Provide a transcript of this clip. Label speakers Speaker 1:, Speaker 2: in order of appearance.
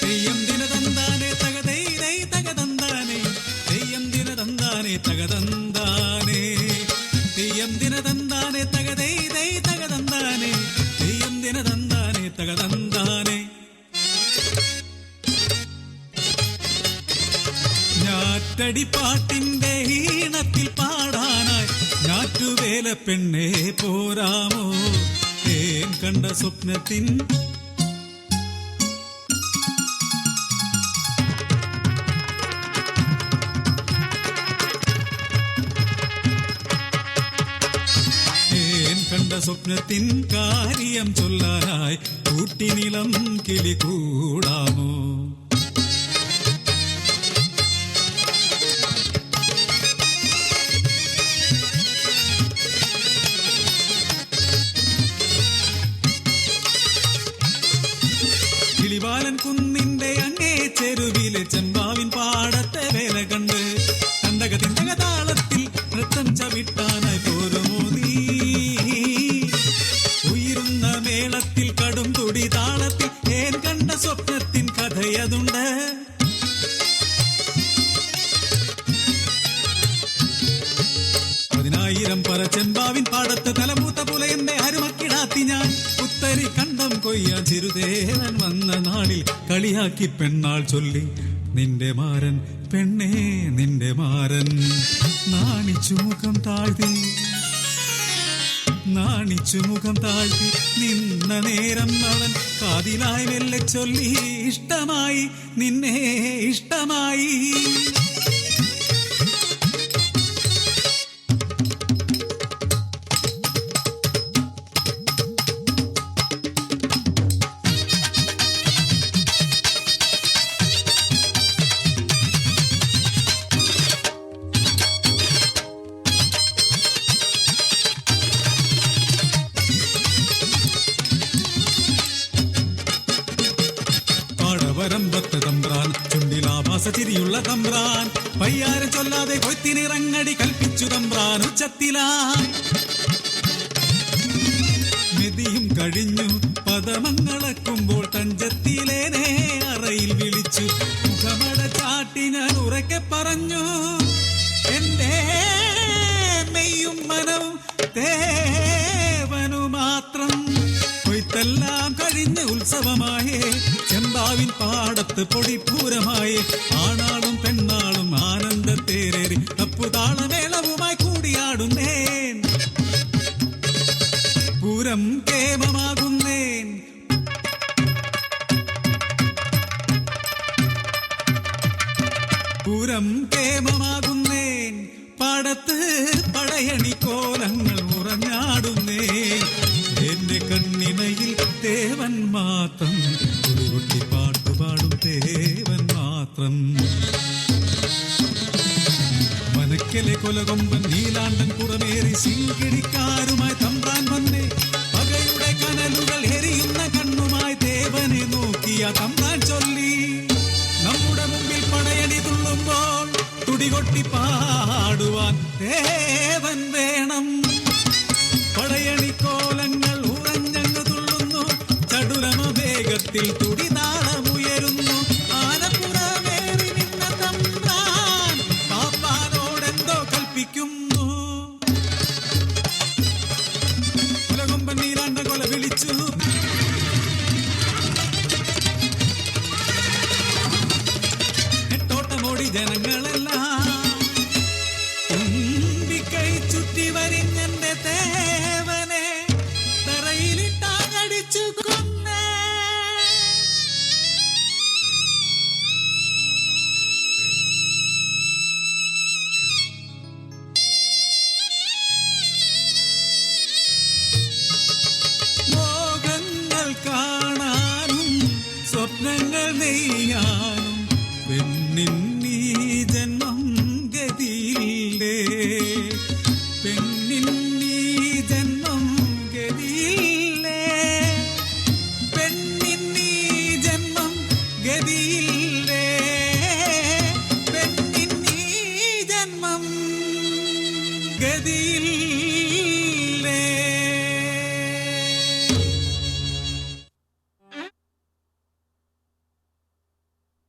Speaker 1: തെയ്യം ദിനതന്താനെ തകതൈ തകതന്താനെ തെയ്യം ദിനതന്താനെ തകതന്താനെ തെയ്യം ദിനതന്താനെ തകതൈ തകതന്താനെ തെയ്യം ദിനതന്താനെ തകതന്താനെ. ഞാറ്റടിപ്പാട്ടിന്റെ ഈണത്തിൽ പാടാനായി ഞാറ്റുവേല പെണ്ണേ പോരാമോ? തേൻ കണ്ട സ്വപ്നത്തിൻ കണ്ട സ്വപ്നത്തിൻ കാര്യം ചൊല്ലാനായി കൂട്ടിനിളം കിളി കൂടാമോ? കിളിവാലൻ കുന്നിന്റെ അങ്ങേ ചെരുവിലെ ചെമ്പാവിൻ പാടത്തെ വേല കണ്ട് കണ്ടക തിണ്ടക താളത്തിൽ നൃത്തം ചവിട്ടാനായി പോരുമോ നീ? ഉയരുന്ന മേളത്തിൽ കടും തുടി താളത്തിൽ ഏൻ കണ്ട സ്വപ്നത്തിൻ കഥയതുണ്ട്. പതിനായിരം പറ ചെമ്പാവിൻ പാടത്ത് തലമൂത്ത പുലയന്റെ അരുമക്കിടാത്തി ഞാൻ ഉത്തരി കണ്ടം കൊയ്യാൻ ചിരുദേവൻ വന്ന നാളിൽ കളിയാക്കി പെണ്ണാൾ ചൊല്ലി നിന്റെ മാരൻ പെണ്ണേ നിന്റെ മാരൻ. നാണിച്ചു മുഖം താഴ്ത്തി നാണിച്ചു മുഖം താഴ്ത്തി നിന്ന നേരം അവൻ കാതിലായി മെല്ലെ ചൊല്ലി ഇഷ്ടമായി നിന്നെ ഇഷ്ടമായി. വരമ്പത്ത് തമ്പ്രാൻ ചുണ്ടിലാഭാസ ചിരിയുള്ള തമ്പ്രാൻ പയ്യാരം ചൊല്ലാതെ കൊയ്ത്തിനിറങ്ങടി കൽപ്പിച്ചു തമ്പ്രാൻ ഉച്ചത്തിലായി. മെതിയും കഴിഞ്ഞു പദമങ്ങളക്കുമ്പോൾ തഞ്ചത്തിലേനെ അറയിൽ വിളിച്ചു മുഖമട ചാട്ടി ഞാൻ ഉറക്കെ പറഞ്ഞു എന്റെ മെയ്യും മനവും ദേവനു മാത്രം. കൊയ്ത്തെല്ലാം കഴിഞ്ഞ് ഉത്സവമായേ ചെമ്പാവിൻ പാടത്ത് പൊടിപ്പൂരമായേ ആണാളും പെണ്ണാളും ആനന്ദത്തേരേറി തപ്പുതാളമേളവുമായി കൂടിയാടുന്നേൻ പൂരം കേമമാകുന്നേൻ. പൂരം കേമമാകുന്നേൻ പാടത്ത് പടയണി കോലങ്ങൾ ഉറഞ്ഞാടുന്നേൻ. എന്റെ കണ്ണിമയിൽ ദേവൻ മാത്രം കുടികൊട്ടി പാട്ടുപാടും ദേവൻ മാത്രം. മനക്കലെ കൊലകൊമ്പൻ നീലാണ്ടൻ പുറമേറി സിംകിടിക്കാരുമായി തമ്പ്രാൻ വന്നേ പകയുടെ കനലുകൾ എരിയുന്ന കണ്ണുമായി ദേവനെ നോക്കിയ തമ്പ്രാൻ ചൊല്ലി നമ്മുടെ മുമ്പിൽ പടയണി തുള്ളുമ്പോൾ തുടികൊട്ടി പാടുവാൻ ദേവൻ വേണം. പടയണിക്കോലങ്ങൾ ഉറഞ്ഞങ്ങ് തുള്ളുന്നു ചടുലമ വേഗത്തിൽ തുടിതാളമുയരുന്നു. ആനപ്പുറമേറി നിന്ന തമ്പ്രാൻ പാപ്പാനോടെന്തോ കൽപ്പിക്കുന്നു. കുലകൊമ്പൻ നീലാണ്ട കൊല വിളിച്ചു നെട്ടോട്ടമോടി ജനങ്ങളെല്ലാം തുമ്പിക്കൈ ചുറ്റി വരിഞ്ഞെന്റെ ദേവനെ തറയിലിട്ടാങ്ങടിച്ചു കൊന്നേ. മോഹങ്ങൾ കാണാനും സ്വപ്നങ്ങൾ നെയ്യാനും പെണ്ണിൻ നീ ജന്മം ഗതിയില്ലേ. പെണ്ണിൻ നീ ജന്മം ഗതിയില്ലേ. പെണ്ണിൻ നീ ജന്മം ഗതിയില്ലേ.